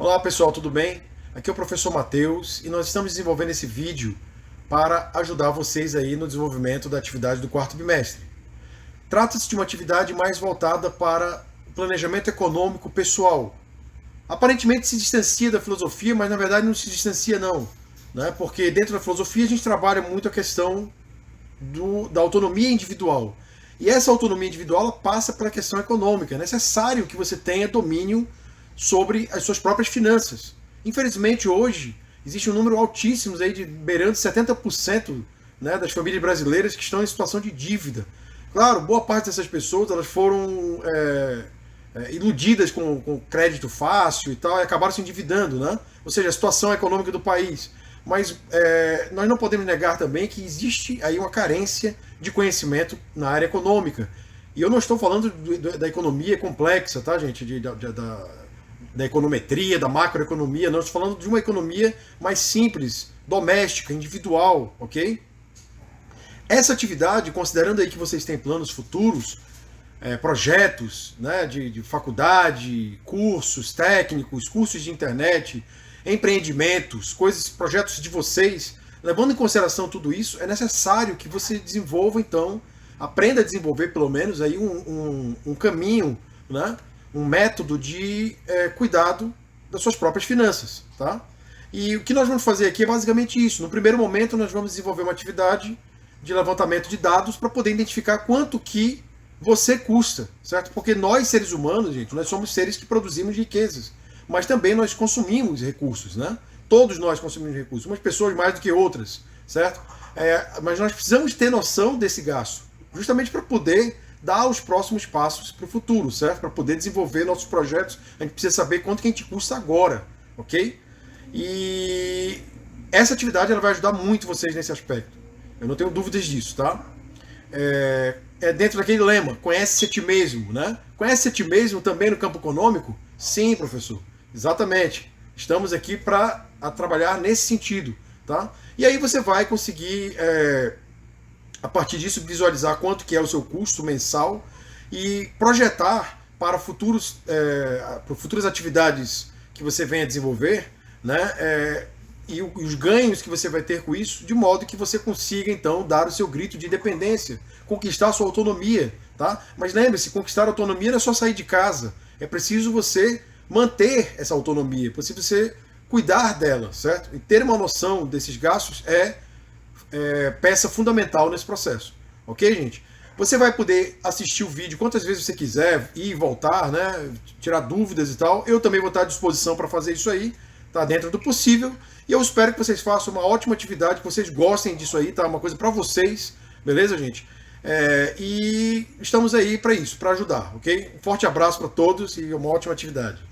Olá pessoal, tudo bem? Aqui é o professor Matheus e nós estamos desenvolvendo esse vídeo para ajudar vocês aí no desenvolvimento da atividade do quarto bimestre. Trata-se de uma atividade mais voltada para o planejamento econômico pessoal. Aparentemente se distancia da filosofia, mas na verdade não se distancia não, né? Porque dentro da filosofia a gente trabalha muito a questão da autonomia individual. E essa autonomia individual ela passa pela questão econômica. É necessário que você tenha domínio sobre as suas próprias finanças. Infelizmente, hoje, existe um número altíssimo, aí de beirando 70%, né, das famílias brasileiras que estão em situação de dívida. Claro, boa parte dessas pessoas elas foram iludidas com crédito fácil e tal, e acabaram se endividando, né? Ou seja, a situação econômica do país. Mas nós não podemos negar também que existe aí uma carência de conhecimento na área econômica. E eu não estou falando da economia complexa, tá, gente? Da econometria, da macroeconomia, não estou falando de uma economia mais simples, doméstica, individual, ok? Essa atividade, considerando aí que vocês têm planos futuros, projetos, né, de faculdade, cursos técnicos, cursos de internet, empreendimentos, coisas, projetos de vocês, levando em consideração tudo isso, é necessário que você desenvolva, então, aprenda a desenvolver pelo menos aí um caminho, né, um método de cuidado das suas próprias finanças, tá? E o que nós vamos fazer aqui é basicamente isso. No primeiro momento, nós vamos desenvolver uma atividade de levantamento de dados para poder identificar quanto que você custa, certo? Porque nós, seres humanos, gente, nós somos seres que produzimos riquezas, mas também nós consumimos recursos, né? Todos nós consumimos recursos, umas pessoas mais do que outras, certo? Mas nós precisamos ter noção desse gasto, justamente para poder dar os próximos passos para o futuro, certo? Para poder desenvolver nossos projetos, a gente precisa saber quanto que a gente custa agora, ok? E essa atividade ela vai ajudar muito vocês nesse aspecto. Eu não tenho dúvidas disso, tá? Dentro daquele lema, conhece-se a ti mesmo, né? Conhece-se a ti mesmo também no campo econômico? Sim, professor. Exatamente. Estamos aqui para trabalhar nesse sentido, tá? E aí você vai conseguir, a partir disso, visualizar quanto que é o seu custo mensal e projetar para futuras atividades que você venha desenvolver, né? E os ganhos que você vai ter com isso, de modo que você consiga então dar o seu grito de independência, conquistar a sua autonomia, tá? Mas lembre-se, conquistar a autonomia não é só sair de casa, é preciso você manter essa autonomia, é preciso você cuidar dela, certo? E ter uma noção desses gastos é peça fundamental nesse processo, ok, gente? Você vai poder assistir o vídeo quantas vezes você quiser, ir e voltar, né? Tirar dúvidas e tal. Eu também vou estar à disposição para fazer isso aí, tá dentro do possível. E eu espero que vocês façam uma ótima atividade, que vocês gostem disso aí, tá? Uma coisa para vocês, beleza, gente? E estamos aí para isso, para ajudar, ok? Um forte abraço para todos e uma ótima atividade.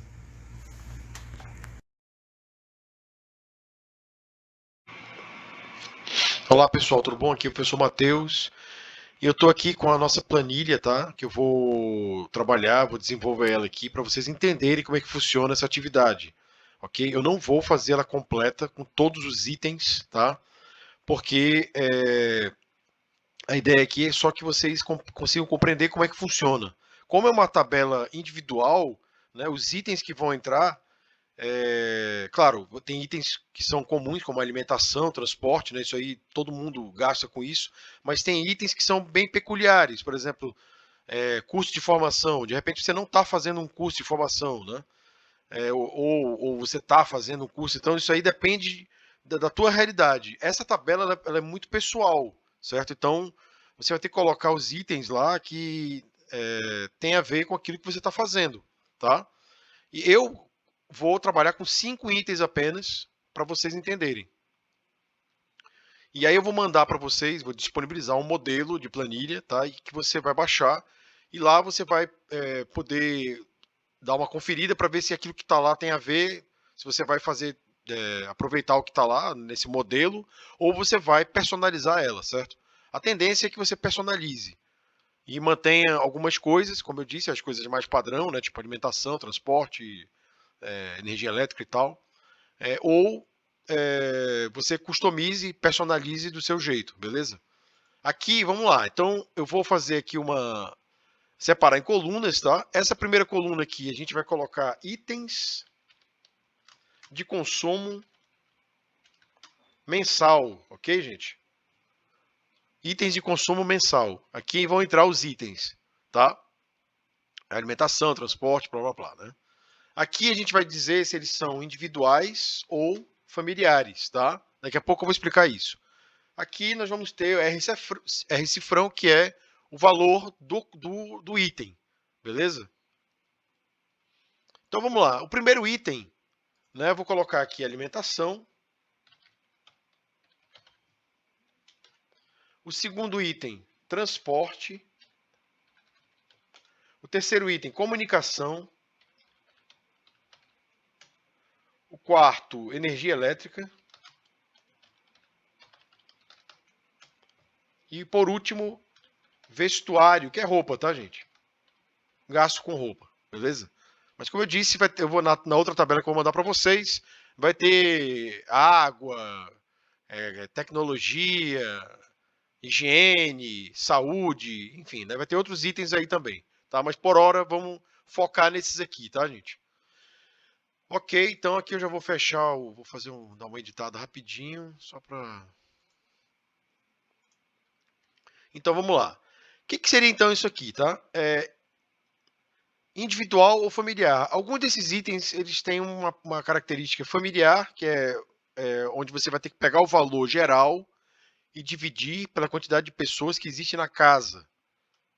Olá pessoal, tudo bom? Aqui é o professor Matheus. E eu estou aqui com a nossa planilha, tá? Que eu vou trabalhar, vou desenvolver ela aqui para vocês entenderem como é que funciona essa atividade, ok? Eu não vou fazer ela completa com todos os itens, tá? Porque a ideia aqui é só que vocês consigam compreender como é que funciona. Como é uma tabela individual, né? Os itens que vão entrar, claro, tem itens que são comuns, como alimentação, transporte, né? Isso aí todo mundo gasta com isso, mas tem itens que são bem peculiares, por exemplo, curso de formação. De repente você não está fazendo um curso de formação, né? Ou você está fazendo um curso. Então isso aí depende da tua realidade. Essa tabela ela é muito pessoal, certo? Então você vai ter que colocar os itens lá que tem a ver com aquilo que você está fazendo, tá? E eu vou trabalhar com 5 itens apenas para vocês entenderem. E aí eu vou mandar para vocês, vou disponibilizar um modelo de planilha, tá? E que você vai baixar e lá você vai poder dar uma conferida para ver se aquilo que está lá tem a ver, se você vai fazer aproveitar o que está lá nesse modelo ou você vai personalizar ela, certo? A tendência é que você personalize e mantenha algumas coisas, como eu disse, as coisas mais padrão, né? Tipo alimentação, transporte, energia elétrica e tal, ou você customize e personalize do seu jeito, beleza? Aqui, vamos lá. Então, eu vou fazer aqui separar em colunas, tá? Essa primeira coluna aqui, a gente vai colocar itens de consumo mensal, ok, gente? Itens de consumo mensal. Aqui vão entrar os itens, tá? Alimentação, transporte, blá blá blá, né? Aqui a gente vai dizer se eles são individuais ou familiares, tá? Daqui a pouco eu vou explicar isso. Aqui nós vamos ter o R cifrão, que é o valor do item, beleza? Então vamos lá. O primeiro item, né? Eu vou colocar aqui alimentação. O segundo item, transporte. O terceiro item, comunicação. O quarto, energia elétrica. E por último, vestuário, que é roupa, tá, gente? Gasto com roupa, beleza? Mas como eu disse, eu vou na outra tabela que eu vou mandar para vocês, vai ter água, tecnologia, higiene, saúde, enfim, né? Vai ter outros itens aí também, tá? Mas por hora vamos focar nesses aqui, tá, gente? Ok, então aqui eu já vou fechar, vou fazer dar uma editada rapidinho, só para... Então vamos lá. O que seria então isso aqui, tá? Individual ou familiar. Alguns desses itens eles têm uma característica familiar, que é onde você vai ter que pegar o valor geral e dividir pela quantidade de pessoas que existe na casa.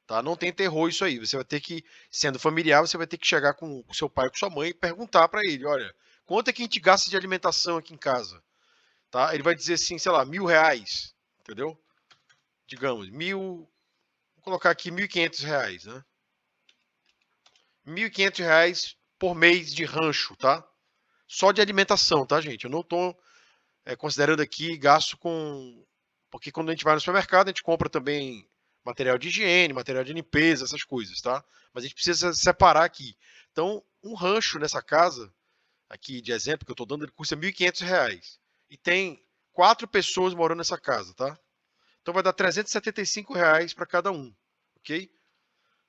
Tá? Não tem terror isso aí. Você vai ter que, sendo familiar, você vai ter que chegar com o seu pai, com sua mãe e perguntar para ele, olha, quanto é que a gente gasta de alimentação aqui em casa? Tá? Ele vai dizer assim, sei lá, R$ 1.000, entendeu? Digamos, vou colocar aqui R$ 1.500, né? R$ 1.500 por mês de rancho, tá? Só de alimentação, tá, gente? Eu não tô considerando aqui gasto com... Porque quando a gente vai no supermercado, a gente compra também material de higiene, material de limpeza, essas coisas, tá? Mas a gente precisa separar aqui. Então, um rancho nessa casa, aqui de exemplo que eu tô dando, ele custa R$ 1.500. E tem 4 pessoas morando nessa casa, tá? Então vai dar R$ 375 para cada um, ok?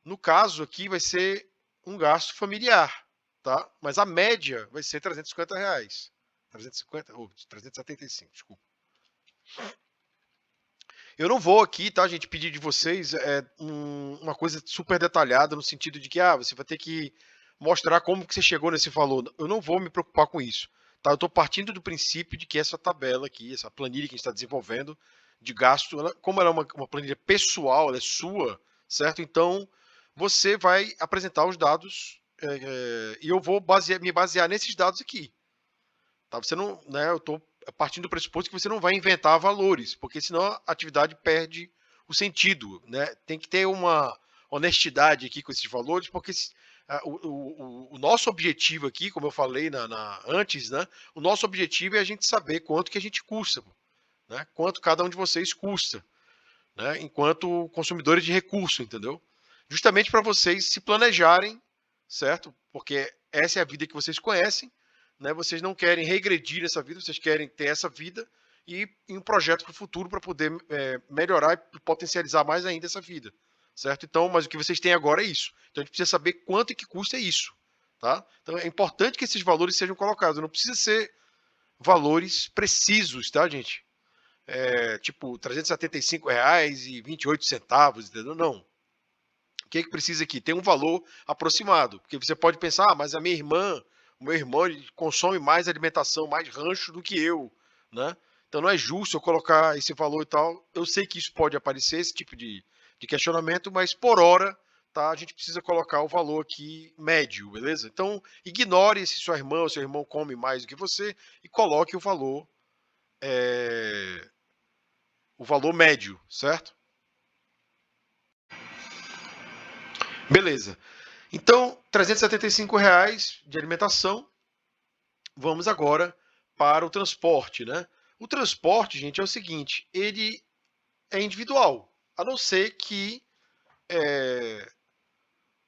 No caso aqui vai ser um gasto familiar, tá? Mas a média vai ser R$ 350. 350, ou 375, desculpa. Eu não vou aqui, tá, gente, pedir de vocês uma coisa super detalhada no sentido de que você vai ter que mostrar como que você chegou nesse valor. Eu não vou me preocupar com isso, tá? Eu estou partindo do princípio de que essa tabela aqui, essa planilha que a gente está desenvolvendo de gasto, como ela é uma planilha pessoal, ela é sua, certo? Então você vai apresentar os dados e eu vou me basear nesses dados aqui. Tá? Você não, né, eu estou partindo do pressuposto que você não vai inventar valores, porque senão a atividade perde o sentido. Né? Tem que ter uma honestidade aqui com esses valores, porque o nosso objetivo aqui, como eu falei antes, né, o nosso objetivo é a gente saber quanto que a gente custa, né, quanto cada um de vocês custa, né, enquanto consumidores de recurso, entendeu? Justamente para vocês se planejarem, certo? Porque essa é a vida que vocês conhecem, né? Vocês não querem regredir essa vida, vocês querem ter essa vida e um projeto para o futuro para poder melhorar e potencializar mais ainda essa vida, certo? Então, mas o que vocês têm agora é isso. Então a gente precisa saber quanto é que custa isso, tá? Então é importante que esses valores sejam colocados. Não precisa ser valores precisos, tá, gente? Tipo R$ 375,28, entendeu? Não. O que precisa aqui? Tem um valor aproximado. Porque você pode pensar, mas a minha irmã, o meu irmão, ele consome mais alimentação, mais rancho do que eu, né? Então não é justo eu colocar esse valor e tal. Eu sei que isso pode aparecer, esse tipo de questionamento, mas por hora, tá? A gente precisa colocar o valor aqui médio, beleza? Então ignore se sua irmã ou seu irmão come mais do que você e coloque o valor médio, certo? Beleza. Então, R$ 375 de alimentação. Vamos agora para o transporte, né? O transporte, gente, é o seguinte, ele é individual, a não ser que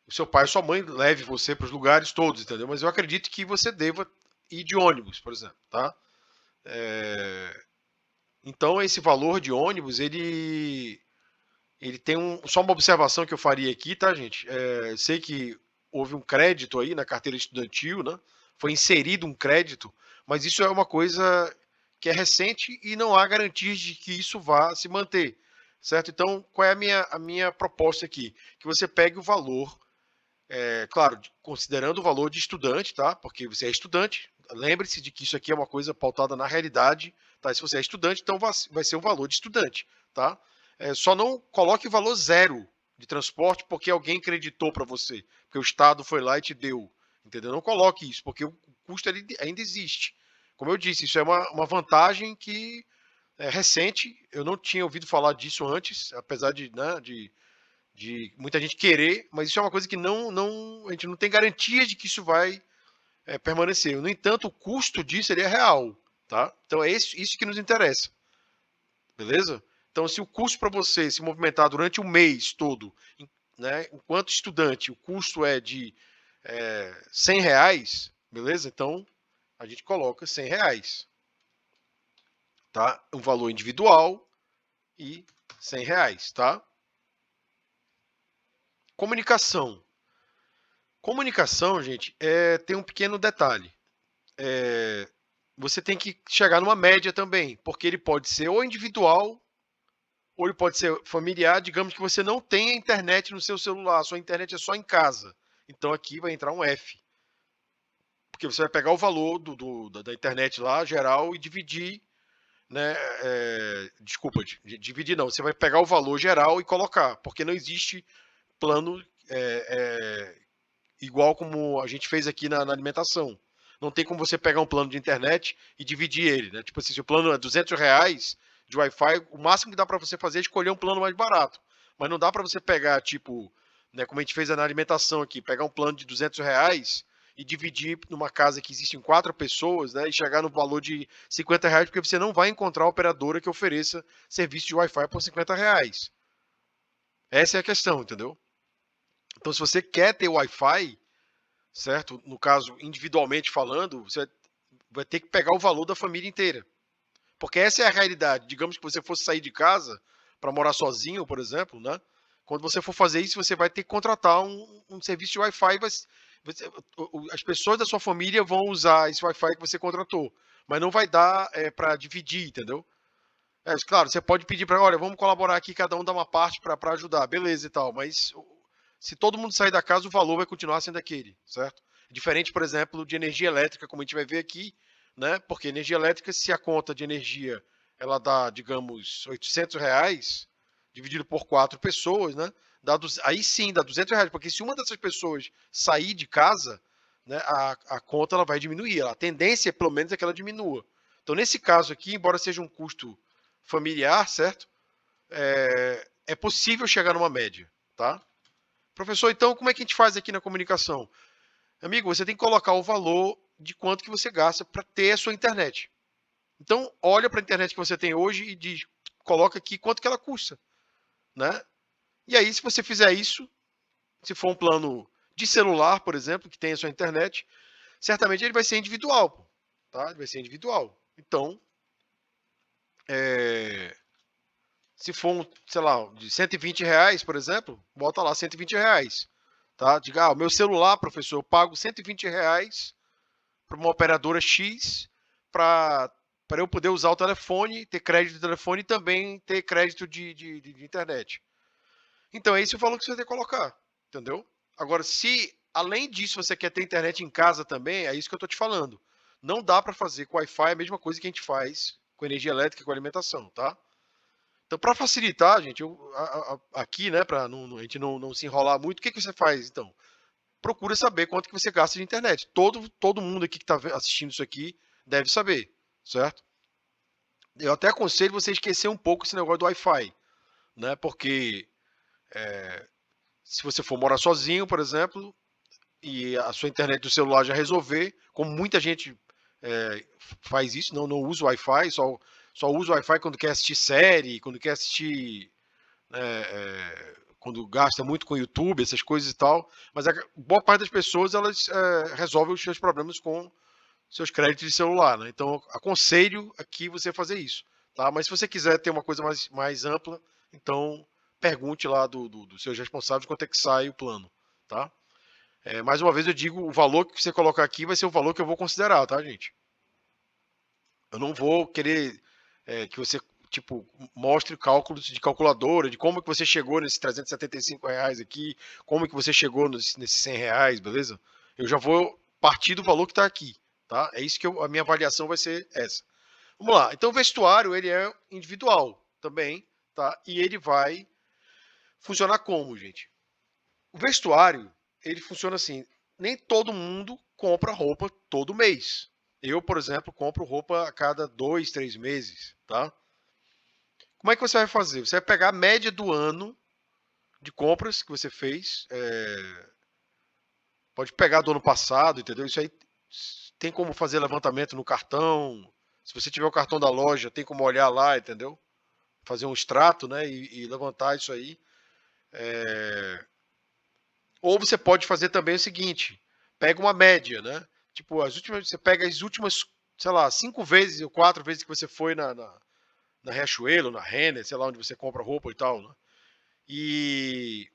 o seu pai ou sua mãe leve você para os lugares todos, entendeu? Mas eu acredito que você deva ir de ônibus, por exemplo, tá? Então, esse valor de ônibus, ele tem só uma observação que eu faria aqui, tá, gente? Sei que houve um crédito aí na carteira estudantil, né? Foi inserido um crédito, Mas isso é uma coisa que é recente e não há garantias de que isso vá se manter, certo? Então, qual é a minha proposta aqui? Que você pegue o valor, claro, considerando o valor de estudante, tá? Porque você é estudante, lembre-se de que isso aqui é uma coisa pautada na realidade, tá? Se você é estudante, então vai ser um valor de estudante, tá? Só não coloque o valor zero de transporte porque alguém creditou para você, porque o Estado foi lá e te deu, entendeu? Não coloque isso, porque o custo ele ainda existe. Como eu disse, isso é uma vantagem que é recente, eu não tinha ouvido falar disso antes, apesar de, né, de muita gente querer, mas isso é uma coisa que a gente não tem garantia de que isso vai permanecer. No entanto, o custo disso ele é real, tá? Então é isso que nos interessa, beleza? Então, se o custo para você se movimentar durante o mês todo, né, enquanto estudante, o custo é de R$ 100, beleza? Então, a gente coloca R$ 100, tá? Um valor individual e R$ 100, tá? Comunicação. Comunicação, gente, tem um pequeno detalhe. Você tem que chegar numa média também, porque ele pode ser ou individual ou ele pode ser familiar. Digamos que você não tenha internet no seu celular, sua internet é só em casa. Então aqui vai entrar um F, porque você vai pegar o valor da internet lá, geral, e dividir, né? Desculpa, dividir não. Você vai pegar o valor geral e colocar, porque não existe plano igual como a gente fez aqui na alimentação. Não tem como você pegar um plano de internet e dividir ele, né? Tipo assim, se o plano é R$ 200 de Wi-Fi, o máximo que dá para você fazer é escolher um plano mais barato. Mas não dá para você pegar, tipo, né, como a gente fez na alimentação aqui, pegar um plano de R$ 200 e dividir numa casa que existem 4 pessoas, né, e chegar no valor de R$ 50, porque você não vai encontrar operadora que ofereça serviço de Wi-Fi por R$ 50. Essa é a questão, entendeu? Então, se você quer ter Wi-Fi, certo? No caso, individualmente falando, você vai ter que pegar o valor da família inteira. Porque essa é a realidade. Digamos que você fosse sair de casa para morar sozinho, por exemplo, né? Quando você for fazer isso, você vai ter que contratar um serviço de Wi-Fi. As pessoas da sua família vão usar esse Wi-Fi que você contratou, mas não vai dar para dividir, entendeu? Claro, você pode pedir para, olha, vamos colaborar aqui, cada um dá uma parte para ajudar, beleza e tal, mas se todo mundo sair da casa, o valor vai continuar sendo aquele, certo? Diferente, por exemplo, de energia elétrica, como a gente vai ver aqui, né? Porque energia elétrica, se a conta de energia ela dá, digamos, R$ 800, dividido por 4 pessoas, né? Aí sim dá R$ 200, porque se uma dessas pessoas sair de casa, né, a conta ela vai diminuir. A tendência, pelo menos, é que ela diminua. Então, nesse caso aqui, embora seja um custo familiar, certo? É possível chegar numa média, tá? Professor, então como é que a gente faz aqui na comunicação? Amigo, você tem que colocar o valor de quanto que você gasta para ter a sua internet. Então, olha para a internet que você tem hoje e diz, coloca aqui quanto que ela custa, né? E aí, se você fizer isso, se for um plano de celular, por exemplo, que tem a sua internet, certamente ele vai ser individual, tá? Ele vai ser individual. Então, se for, sei lá, de R$ 120, por exemplo, bota lá R$ 120. Tá? Diga, o meu celular, professor, eu pago R$ 120 para uma operadora X para eu poder usar o telefone, ter crédito de telefone e também ter crédito de internet. Então, é esse o valor que você tem que colocar, entendeu? Agora, se além disso você quer ter internet em casa também, é isso que eu estou te falando. Não dá para fazer com Wi-Fi a mesma coisa que a gente faz com energia elétrica e com alimentação, tá? Então, para facilitar, gente, aqui, né, para a gente não se enrolar muito, o que você faz, então? Procura saber quanto que você gasta de internet. Todo mundo aqui que está assistindo isso aqui deve saber, certo? Eu até aconselho você a esquecer um pouco esse negócio do Wi-Fi, né? Porque se você for morar sozinho, por exemplo, e a sua internet do celular já resolver, como muita gente faz isso, não usa o Wi-Fi, só usa o Wi-Fi quando quer assistir série, quando quer assistir quando gasta muito com o YouTube, essas coisas e tal, mas a boa parte das pessoas elas resolvem os seus problemas com seus créditos de celular, né? Então aconselho aqui você fazer isso, tá? Mas se você quiser ter uma coisa mais ampla, então pergunte lá dos seus responsáveis quanto é que sai o plano, tá? Mais uma vez eu digo, o valor que você colocar aqui vai ser o valor que eu vou considerar, tá, gente? Eu não vou querer que você, tipo, mostre cálculos de calculadora, de como que você chegou nesses R$ 375 aqui, como que você chegou nesses R$ 100, beleza? Eu já vou partir do valor que está aqui, tá? É isso que a minha avaliação vai ser essa. Vamos lá. Então, o vestuário, ele é individual também, tá? E ele vai funcionar como, gente? O vestuário, ele funciona assim. Nem todo mundo compra roupa todo mês. Eu, por exemplo, compro roupa a cada 2, 3 meses, tá? Como é que você vai fazer? Você vai pegar a média do ano de compras que você fez. Pode pegar do ano passado, entendeu? Isso aí tem como fazer levantamento no cartão. Se você tiver o cartão da loja, tem como olhar lá, entendeu? Fazer um extrato, né? E levantar isso aí. Ou você pode fazer também o seguinte: pega uma média, né? Tipo, você pega as últimas, sei lá, 5 vezes ou 4 vezes que você foi na Riachuelo, na Renner, sei lá onde você compra roupa e tal, né? E,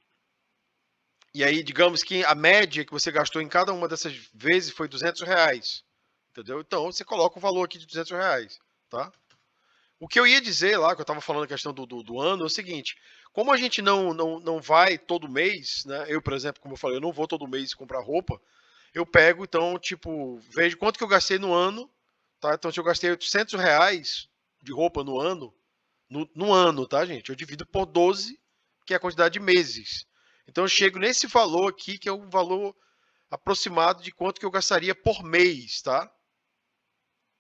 e aí, digamos que a média que você gastou em cada uma dessas vezes foi R$ 200, entendeu? Então, você coloca o valor aqui de R$ 200, tá? O que eu ia dizer lá, que eu estava falando a questão do ano, é o seguinte: como a gente não vai todo mês, né? Eu, por exemplo, como eu falei, eu não vou todo mês comprar roupa. Eu pego, então, tipo, vejo quanto que eu gastei no ano, tá? Então, se eu gastei R$ 800 de roupa no ano, no ano, tá, gente? Eu divido por 12, que é a quantidade de meses. Então, eu chego nesse valor aqui, que é o valor aproximado de quanto que eu gastaria por mês, tá?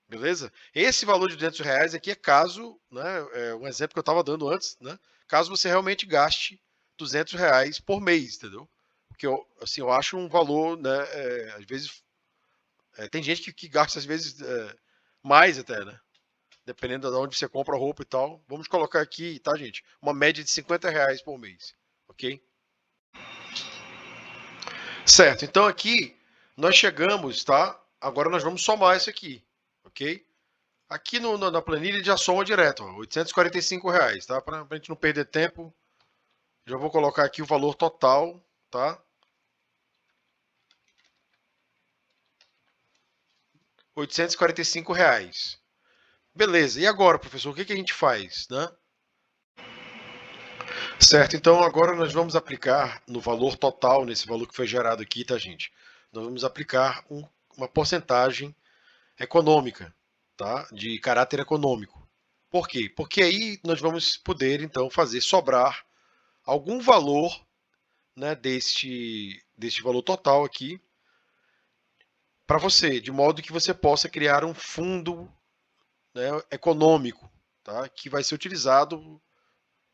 Beleza? Esse valor de R$ 200 aqui é caso, né, é um exemplo que eu estava dando antes, né? Caso você realmente gaste R$ 200 por mês, entendeu? Porque assim, eu acho um valor, né, às vezes, tem gente que gasta às vezes mais até, né? Dependendo de onde você compra a roupa e tal. Vamos colocar aqui, tá, gente? Uma média de R$ 50 por mês, ok? Certo, então aqui nós chegamos, tá? Agora nós vamos somar isso aqui, ok? Aqui na planilha ele já soma direto, ó, R$ 845, tá? Para a gente não perder tempo, já vou colocar aqui o valor total, tá? R$ 845. Beleza, e agora, professor, o que a gente faz, né? Certo, então agora nós vamos aplicar no valor total, nesse valor que foi gerado aqui, tá, gente? Nós vamos aplicar uma porcentagem econômica, tá? De caráter econômico. Por quê? Porque aí nós vamos poder, então, fazer sobrar algum valor, né, deste valor total aqui para você, de modo que você possa criar um fundo, né, econômico, tá, que vai ser utilizado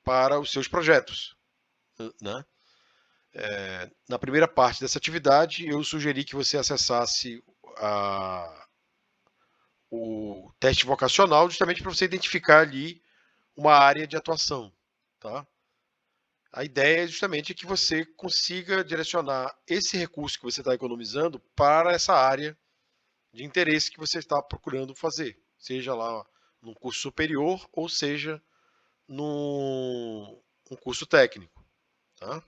para os seus projetos, né? Na primeira parte dessa atividade, eu sugeri que você acessasse o teste vocacional, justamente para você identificar ali uma área de atuação, tá? A ideia é justamente que você consiga direcionar esse recurso que você está economizando para essa área de interesse que você está procurando fazer, seja lá num curso superior ou seja num um curso técnico, tá?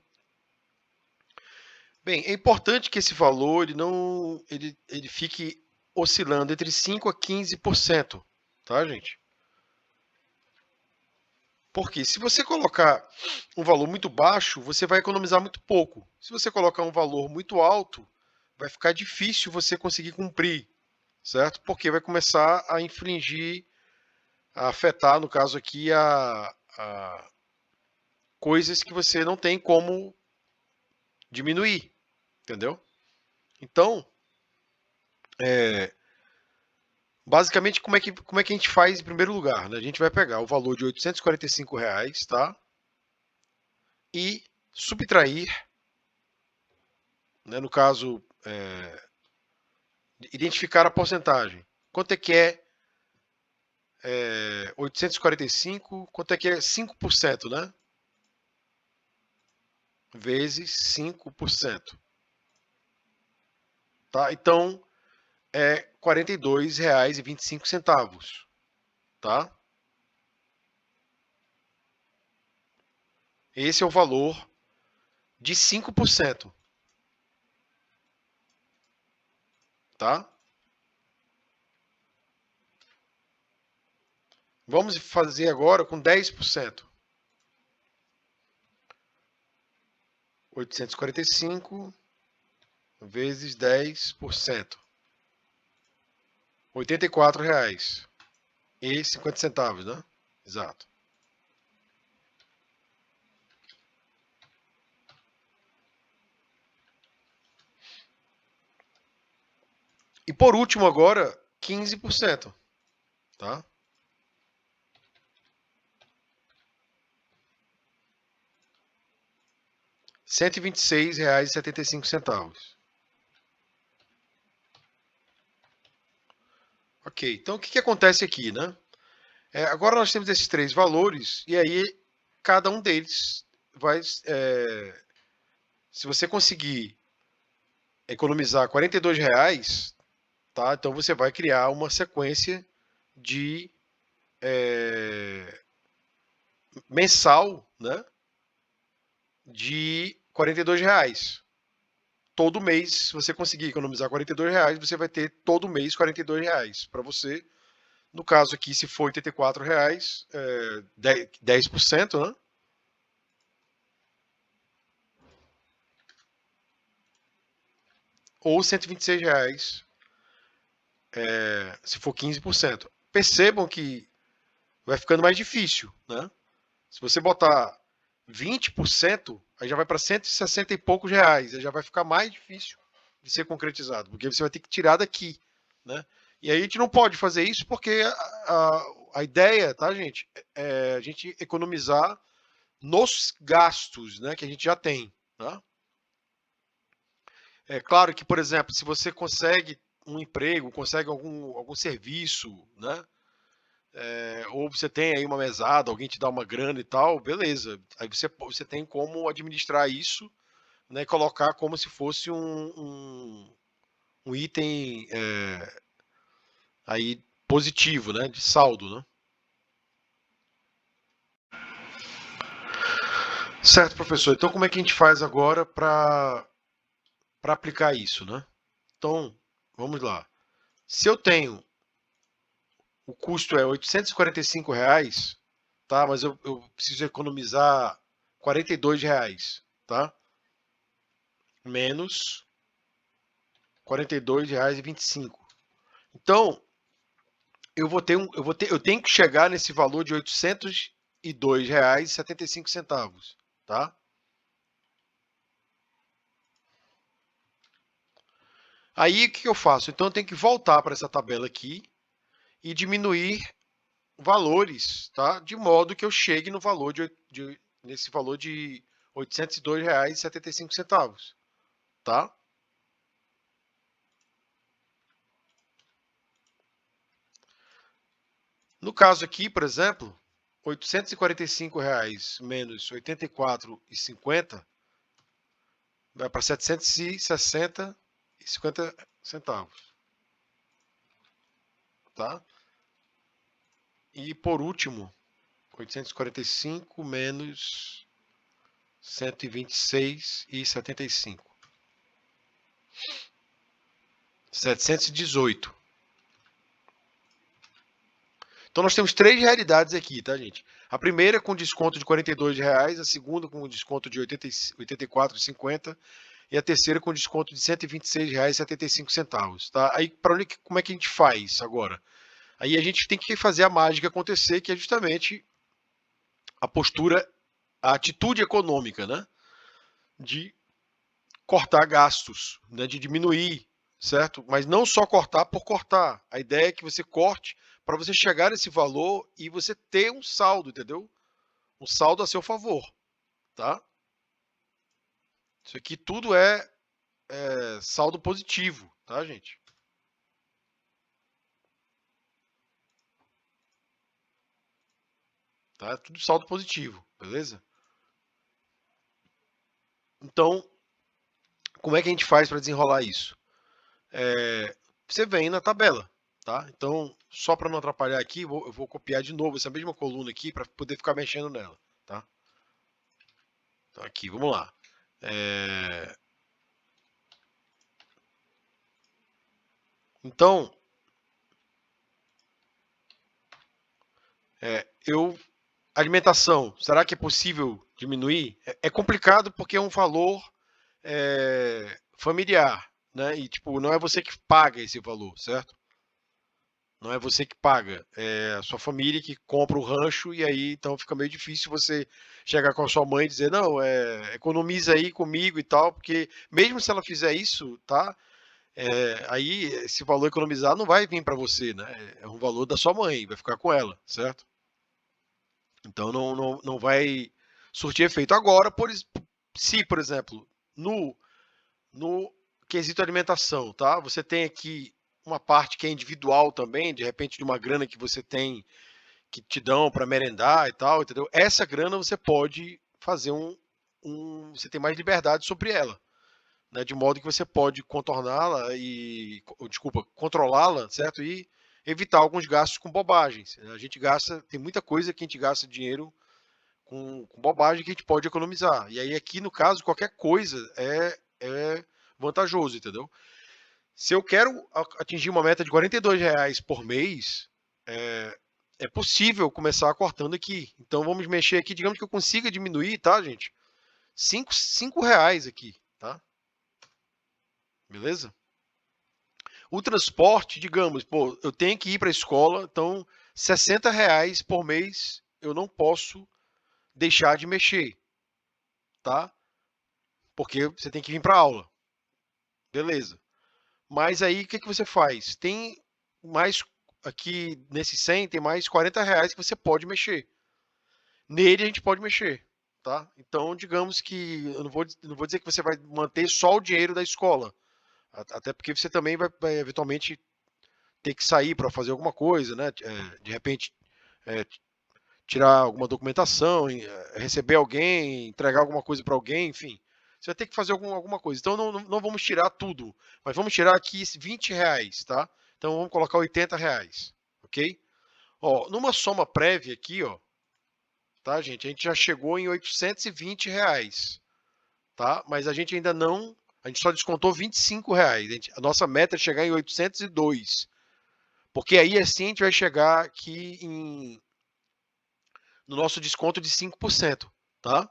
Bem, é importante que esse valor ele fique oscilando entre 5 a 15%, tá, gente? Porque se você colocar um valor muito baixo, você vai economizar muito pouco. Se você colocar um valor muito alto, vai ficar difícil você conseguir cumprir, certo? Porque vai começar a infringir, a afetar, no caso aqui, a coisas que você não tem como diminuir, entendeu? Então, basicamente, como é que a gente faz em primeiro lugar? Né? A gente vai pegar o valor de R$ 845, tá? E subtrair, né, no caso, identificar a porcentagem. Quanto é que é 845? Quanto é que é 5%, né? Vezes 5%. Tá? Então, é R$ 42,25. Tá? Esse é o valor de 5%. Tá? Vamos fazer agora com 10%. 845 vezes 10%. R$ 84,50, né? Exato. E por último agora, 15%, tá? R$ 126,75. Ok, então o que acontece aqui, né? Agora nós temos esses três valores e aí cada um deles vai... se você conseguir economizar R$ 42, tá? Então você vai criar uma sequência de mensal, né? De R$ 42. Todo mês, se você conseguir economizar R$ 42, você vai ter todo mês R$ 42 para você. No caso aqui, se for R$ 84, 10%, né? Ou R$ 126, se for 15%. Percebam que vai ficando mais difícil, né? Se você botar 20%, aí já vai para 160 e poucos reais, aí já vai ficar mais difícil de ser concretizado, porque você vai ter que tirar daqui, né? E aí a gente não pode fazer isso porque a ideia, tá, gente, é a gente economizar nos gastos, né, que a gente já tem, tá? É claro que, por exemplo, se você consegue um emprego, consegue algum serviço, né? Ou você tem aí uma mesada, alguém te dá uma grana e tal, beleza. Aí você tem como administrar isso, né? E colocar como se fosse um item aí positivo, né? De saldo, né? Certo, professor. Então como é que a gente faz agora para aplicar isso, né? Então, vamos lá. Se eu tenho o custo é R$ 845, tá? Mas eu preciso economizar R$ 42, tá? Menos R$ 42,25. Então, eu tenho que chegar nesse valor de R$ 802,75, tá? Aí o que eu faço? Então eu tenho que voltar para essa tabela aqui e diminuir valores, tá? De modo que eu chegue no valor nesse valor de R$ 802,75, tá? No caso aqui, por exemplo, R$ 845 menos 84,50 vai para 760,50, tá? E por último, 845 menos 126,75. 718. Então nós temos três realidades aqui, tá, gente? A primeira com desconto de R$ 42, a segunda com desconto de 84,50 e a terceira com desconto de R$ 126,75, tá? Aí como é que a gente faz agora? Aí a gente tem que fazer a mágica acontecer, que é justamente a postura, a atitude econômica, né? De cortar gastos, né? De diminuir, certo? Mas não só cortar por cortar. A ideia é que você corte para você chegar nesse valor e você ter um saldo, entendeu? Um saldo a seu favor, tá? Isso aqui tudo é saldo positivo, tá, gente? Tá? Tudo saldo positivo, beleza? Então, como é que a gente faz para desenrolar isso? Você vem na tabela, tá? Então, só para não atrapalhar aqui, eu vou copiar de novo essa mesma coluna aqui para poder ficar mexendo nela, tá? Então, aqui, vamos lá. Então, alimentação, será que é possível diminuir? É complicado porque é um valor familiar, né? E tipo, não é você que paga esse valor, certo? Não é você que paga, é a sua família que compra o rancho e aí então fica meio difícil você chegar com a sua mãe e dizer, não, economiza aí comigo e tal, porque mesmo se ela fizer isso, tá? Aí esse valor economizado não vai vir para você, né? É um valor da sua mãe, vai ficar com ela, certo? Então não vai surtir efeito. Agora, se, por exemplo, no quesito alimentação, tá? Você tem aqui uma parte que é individual também, de repente de uma grana que você tem que te dão para merendar e tal, entendeu? Essa grana você pode fazer você tem mais liberdade sobre ela, né? De modo que você pode contorná-la desculpa, controlá-la, certo? E evitar alguns gastos com bobagens. A gente gasta, tem muita coisa que a gente gasta dinheiro com bobagem que a gente pode economizar. E aí aqui no caso qualquer coisa é vantajoso, entendeu? Se eu quero atingir uma meta de R$ 42 por mês, é possível começar cortando aqui. Então vamos mexer aqui, digamos que eu consiga diminuir, tá, gente? Cinco reais aqui, tá? Beleza? O transporte, digamos, pô, eu tenho que ir para a escola, então R$ 60 por mês eu não posso deixar de mexer, tá? Porque você tem que vir para aula. Beleza. Mas aí o que, que você faz? Tem mais aqui nesse 100 tem mais R$ 40 que você pode mexer. Nele a gente pode mexer, tá? Então, digamos que eu não vou dizer que você vai manter só o dinheiro da escola, até porque você também vai eventualmente ter que sair para fazer alguma coisa, né? De repente é, tirar alguma documentação, receber alguém, entregar alguma coisa para alguém, enfim. Você vai ter que fazer alguma coisa. Então não vamos tirar tudo, mas vamos tirar aqui R$ 20, tá? Então vamos colocar R$ 80, ok? Ó, numa soma prévia aqui, ó, tá, gente? A gente já chegou em R$ 820, tá? Mas a gente ainda não, a gente só descontou R$ 25. A nossa meta é chegar em 802, porque aí assim a gente vai chegar aqui no nosso desconto de 5%, tá?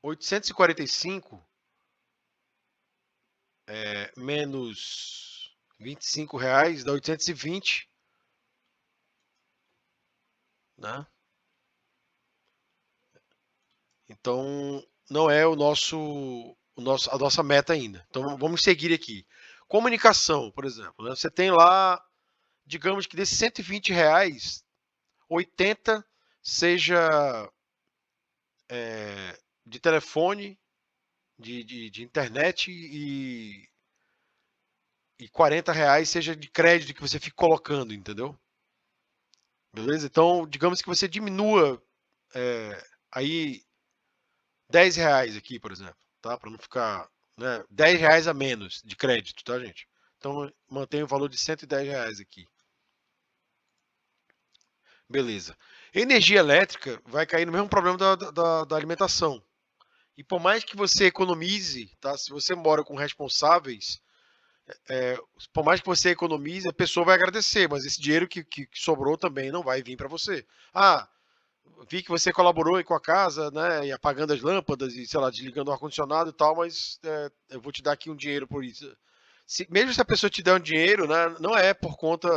845 menos R$ 25 dá 820, né? Então não é a nossa meta ainda. Então vamos seguir aqui. Comunicação, por exemplo, né? Você tem lá, digamos que desses R$ 120, 80 seja de telefone, de internet e R$ 40 seja de crédito que você fica colocando, entendeu? Beleza? Então, digamos que você diminua aí R$ 10 aqui, por exemplo, tá? Para não ficar, né, R$ 10 a menos de crédito, tá, gente? Então, mantém o valor de R$ 110 aqui. Beleza. Energia elétrica vai cair no mesmo problema da alimentação. E por mais que você economize, tá? Se você mora com responsáveis, por mais que você economize, a pessoa vai agradecer, mas esse dinheiro que sobrou também não vai vir para você. Ah, vi que você colaborou aí com a casa, né, e apagando as lâmpadas e, sei lá, desligando o ar-condicionado e tal, mas eu vou te dar aqui um dinheiro por isso. Mesmo se a pessoa te der um dinheiro, né, não é por conta,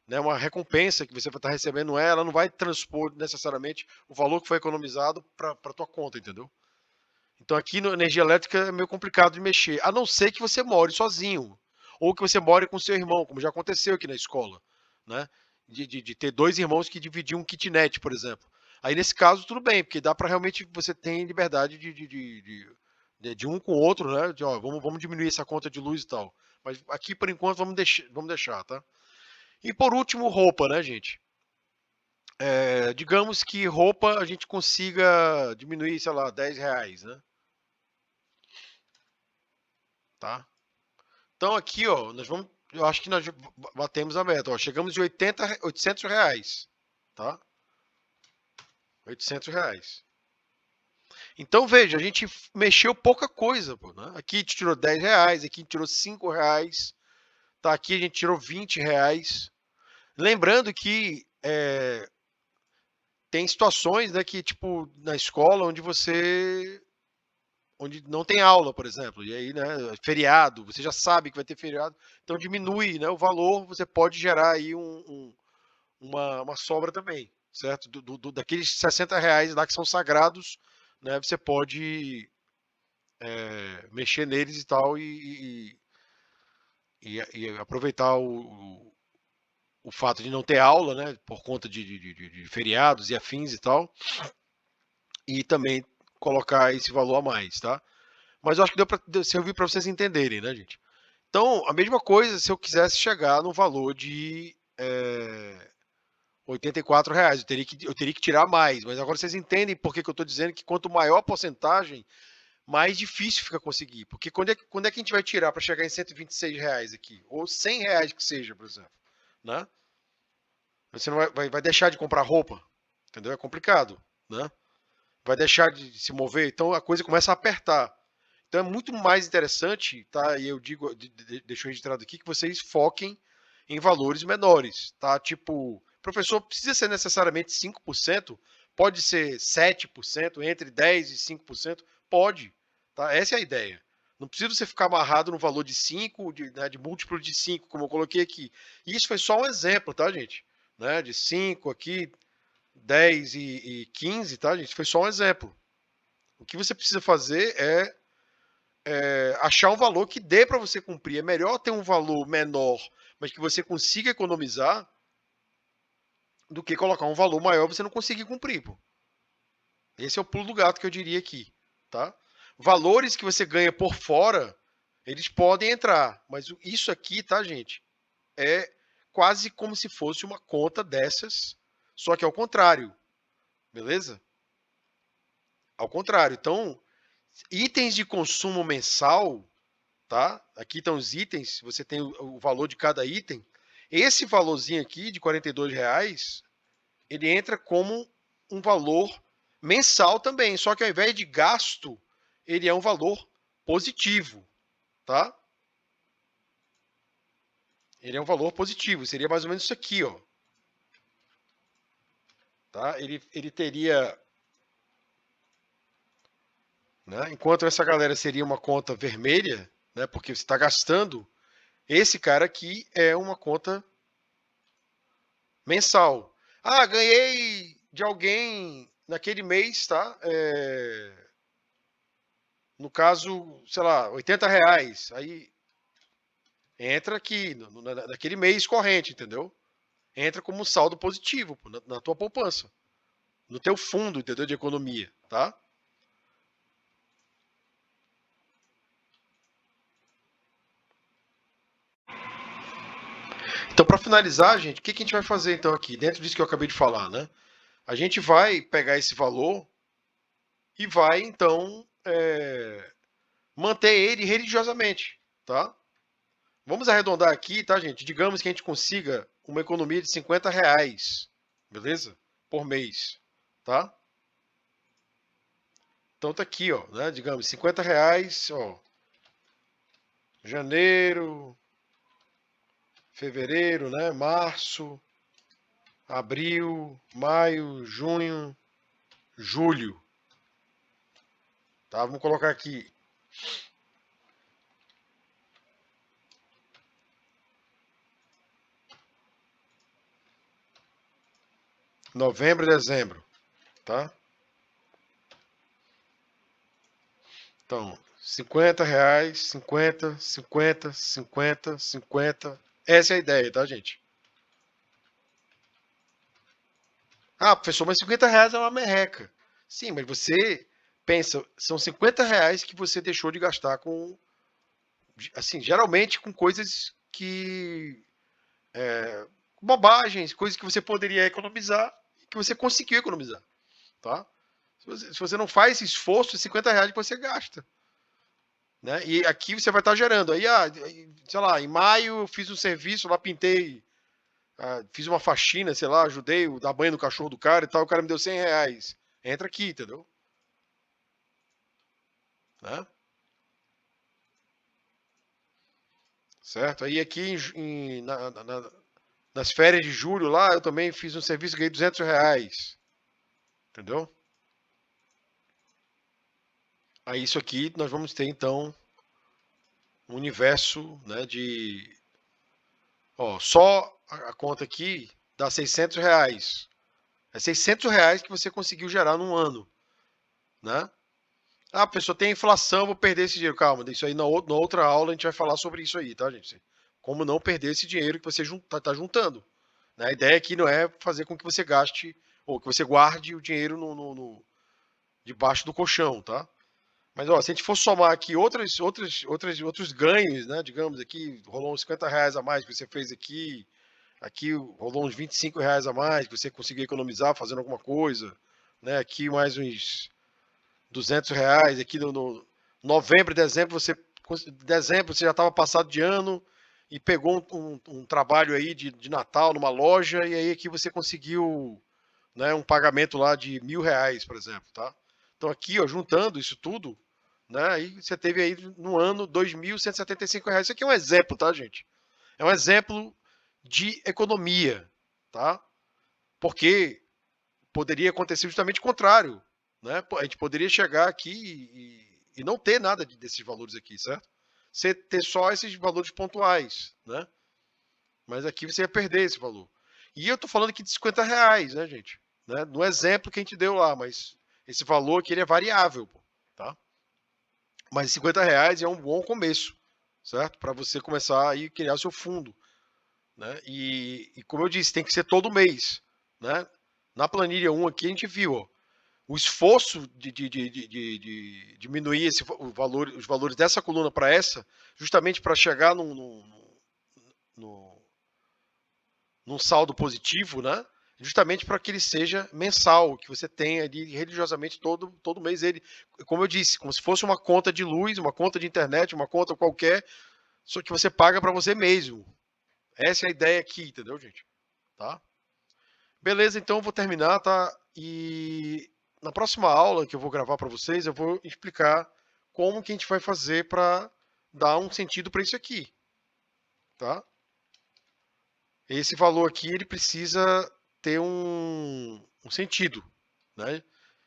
né, uma recompensa que você vai estar recebendo, não é, ela não vai transpor necessariamente o valor que foi economizado para a tua conta, entendeu? Então aqui na energia elétrica é meio complicado de mexer, a não ser que você more sozinho, ou que você more com seu irmão, como já aconteceu aqui na escola, né? De ter dois irmãos que dividiam um kitnet, por exemplo. Aí nesse caso tudo bem, porque dá para realmente você ter liberdade de um com o outro, né? De, ó, vamos diminuir essa conta de luz e tal. Mas aqui por enquanto vamos deixar, tá? E por último, roupa, né, gente? Digamos que roupa a gente consiga diminuir, sei lá, R$ 10, né? Tá? Então aqui, ó, eu acho que nós batemos a meta, ó, chegamos de 800 reais, tá? R$ 800. Então veja, a gente mexeu pouca coisa, pô, né? Aqui a gente tirou R$ 10, aqui a gente tirou R$ 5, Tá, aqui a gente tirou R$ 20. Lembrando que tem situações, né, que, tipo, na escola onde não tem aula, por exemplo, e aí, né, feriado, você já sabe que vai ter feriado, então diminui, né, o valor, você pode gerar aí uma sobra também, certo? Daqueles R$ 60 lá que são sagrados, né, você pode mexer neles e tal e aproveitar o fato de não ter aula, né, por conta de feriados e afins e tal, e também colocar esse valor a mais, tá? Mas eu acho que deu para servir para vocês entenderem, né, gente? Então, a mesma coisa se eu quisesse chegar no valor de R$ 84, eu teria que tirar mais, mas agora vocês entendem por que eu estou dizendo que quanto maior a porcentagem, mais difícil fica conseguir. Porque quando é que a gente vai tirar para chegar em R$ 126 aqui? Ou R$ 100 que seja, por exemplo. Né? Você não vai deixar de comprar roupa, entendeu? É complicado, né? Vai deixar de se mover, então a coisa começa a apertar. Então é muito mais interessante, tá? E eu digo, deixo registrado aqui, que vocês foquem em valores menores, tá? Tipo, professor, precisa ser necessariamente 5%? Pode ser 7%, entre 10% e 5%? Pode, tá? Essa é a ideia. Não precisa você ficar amarrado no valor de 5, de múltiplo de 5, como eu coloquei aqui. E isso foi só um exemplo, tá, gente? Né? De 5 aqui, 10 e 15, tá, gente? Foi só um exemplo. O que você precisa fazer é achar um valor que dê para você cumprir. É melhor ter um valor menor, mas que você consiga economizar, do que colocar um valor maior e você não conseguir cumprir. Pô. Esse é o pulo do gato que eu diria aqui. Tá? Valores que você ganha por fora, eles podem entrar. Mas isso aqui, tá, gente? É quase como se fosse uma conta dessas, só que ao contrário. Beleza? Ao contrário. Então, itens de consumo mensal, tá? Aqui estão os itens, você tem o valor de cada item. Esse valorzinho aqui de R$ 42, ele entra como um valor mensal também, só que ao invés de gasto, ele é um valor positivo, tá? Ele é um valor positivo, seria mais ou menos isso aqui, ó. Tá? Ele teria, né? Enquanto essa galera seria uma conta vermelha, né? Porque você está gastando, esse cara aqui é uma conta mensal. Ah, ganhei de alguém naquele mês, tá? No caso, sei lá, R$ 80. Aí entra aqui, naquele mês corrente, entendeu? Entra como um saldo positivo pô, na tua poupança. No teu fundo, entendeu? De economia, tá? Então, para finalizar, gente, o que a gente vai fazer então aqui? Dentro disso que eu acabei de falar, né? A gente vai pegar esse valor e vai, então, manter ele religiosamente, tá? Vamos arredondar aqui, tá, gente? Digamos que a gente consiga uma economia de R$ 50, beleza? Por mês, tá? Então tá aqui, ó, né? Digamos, R$ 50, ó. Janeiro, fevereiro, né? Março, abril, maio, junho, julho. Tá? Vamos colocar aqui. Novembro e dezembro, tá? Então, R$ 50, 50, 50, 50, 50. Essa é a ideia, tá, gente? Ah, professor, mas R$ 50 é uma merreca. Sim, mas você pensa, são R$ 50 que você deixou de gastar com, assim, geralmente com coisas que bobagens, coisas que você poderia economizar e que você conseguiu economizar, tá? Se você não faz esse esforço, R$ 50 que você gasta. Né? E aqui você vai estar gerando. Aí, sei lá, em maio eu fiz um serviço lá, pintei, fiz uma faxina, sei lá, ajudei a dar banho no cachorro do cara e tal, o cara me deu R$ 100. Entra aqui, entendeu? Né? certo? Aí aqui nas férias de julho lá, eu também fiz um serviço e ganhei R$ 200, entendeu? Aí isso aqui nós vamos ter então um universo, né, de, ó, só a conta aqui dá R$ 600. É R$ 600 que você conseguiu gerar num ano, né? Ah, a pessoa tem inflação, vou perder esse dinheiro. Calma, isso aí na outra aula a gente vai falar sobre isso aí, tá, gente? Como não perder esse dinheiro que você tá juntando. Né? A ideia aqui não é fazer com que você gaste ou que você guarde o dinheiro debaixo do colchão, tá? Mas ó, se a gente for somar aqui outros ganhos, né? Digamos aqui, rolou uns R$ 50 a mais que você fez aqui, aqui rolou uns R$ 25 a mais que você conseguiu economizar fazendo alguma coisa, né? Aqui mais uns R$ 200, aqui no novembro, dezembro você já estava passado de ano e pegou um trabalho aí de Natal numa loja e aí aqui você conseguiu, né, um pagamento lá de R$ 1.000, por exemplo, tá? Então aqui, ó, juntando isso tudo, né, aí você teve aí no ano R$ 2.175. Isso aqui é um exemplo, tá, gente? É um exemplo de economia, tá? Porque poderia acontecer justamente o contrário, né? A gente poderia chegar aqui e não ter nada desses valores aqui, certo? Você ter só esses valores pontuais, né? Mas aqui você ia perder esse valor. E eu tô falando aqui de R$ 50, né, gente? Né? No exemplo que a gente deu lá, mas esse valor aqui ele é variável, tá? Mas R$ 50 é um bom começo, certo? Para você começar a criar o seu fundo, né? E como eu disse, tem que ser todo mês, né? Na planilha 1 aqui a gente viu, ó, o esforço de diminuir os valores dessa coluna para essa, justamente para chegar num saldo positivo, né? Justamente para que ele seja mensal, que você tenha ali religiosamente todo mês ele, como eu disse, como se fosse uma conta de luz, uma conta de internet, uma conta qualquer, só que você paga para você mesmo. Essa é a ideia aqui, entendeu, gente? Tá? Beleza, então eu vou terminar, tá? E na próxima aula que eu vou gravar para vocês, eu vou explicar como que a gente vai fazer para dar um sentido para isso aqui, tá? Esse valor aqui, ele precisa ter um sentido, né?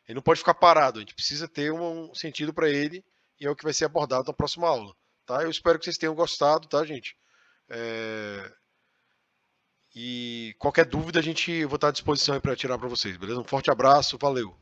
Ele não pode ficar parado, a gente precisa ter um sentido para ele e é o que vai ser abordado na próxima aula, tá? Eu espero que vocês tenham gostado, tá, gente? E qualquer dúvida, eu vou estar à disposição para tirar para vocês, beleza? Um forte abraço, valeu!